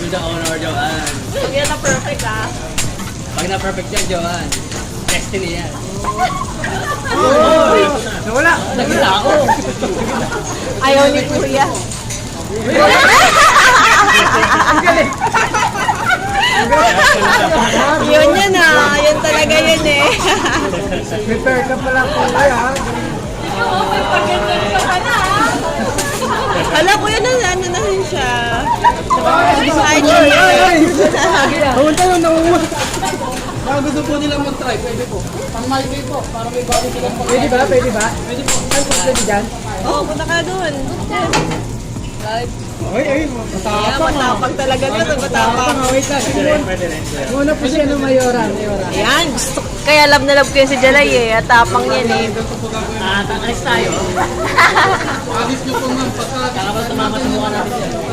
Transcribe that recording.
To the owner, Joanne. Pag yan na perfect ah. Pag na-perfect yan, Joanne. Destiny yan. Nawala. Nagkita ako. Ayaw ni Kuya. Yun yan ah. Yun talaga yun eh. Prepare ka pala po tayo ha. Hala, Kuya, ano na rin siya. Ay! Namunta yun, namunta. Baka gusto po nilang mag-try, pwede po. Pang Malibay po, para may bago silang pang Pwede ba? Pwede ba? Pwede po. Ay, pwede dyan. Oo, punta ka doon. Live. Ay, Yeah, matapang. matapang talaga yun. Matapang. Wait lang. Pwede rin. Muna po siya ng Mayora. Ayan, gusto. Kaya love na love ko yun si Jalay eh. At tapang yan eh. Alis tayo. Alis nyo po ma'am, pagka... Kaka ba tumama sa mukha natin yan?